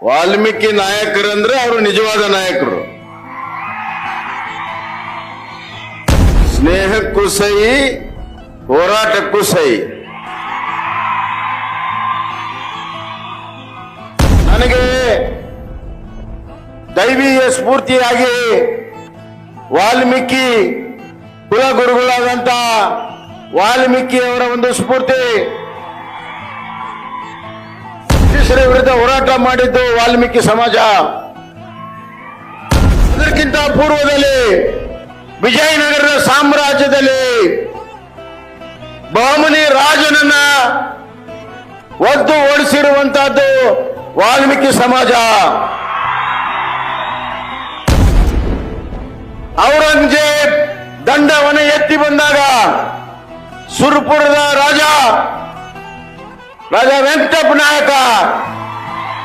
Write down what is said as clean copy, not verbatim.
ವಾಲ್ಮೀಕಿ ನಾಯಕರಂದ್ರೆ ಅವರು ನಿಜವಾದ ನಾಯಕರು. ಸ್ನೇಹಕ್ಕೂ ಸೈ, ಹೋರಾಟಕ್ಕೂ ಸೈ. ನನಗೆ ದೈವೀಯ ಸ್ಫೂರ್ತಿಯಾಗಿ ವಾಲ್ಮೀಕಿ ಕುಲಗುರುಗಳಾದಂತ ವಾಲ್ಮೀಕಿ ಅವರ ಒಂದು ಸ್ಫೂರ್ತಿ. ಬ್ರಿಟಿಷರ ವಿರುದ್ಧ ಹೋರಾಟ ಮಾಡಿದ್ದು ವಾಲ್ಮೀಕಿ ಸಮಾಜ. ಅದಕ್ಕಿಂತ ಪೂರ್ವದಲ್ಲಿ ವಿಜಯನಗರದ ಸಾಮ್ರಾಜ್ಯದಲ್ಲಿ ಬಹಮನಿ ರಾಜನನ್ನ ಒದ್ದು ಓಡಿಸಿರುವಂತಹದ್ದು ವಾಲ್ಮೀಕಿ ಸಮಾಜ. ಔರಂಗಜೇಬ್ ದಂಡವನ್ನ ಎತ್ತಿ ಬಂದಾಗ ಸುರ್ಪುರದ ರಾಜ ವೆಂಕಟಪ್ಪ ನಾಯಕ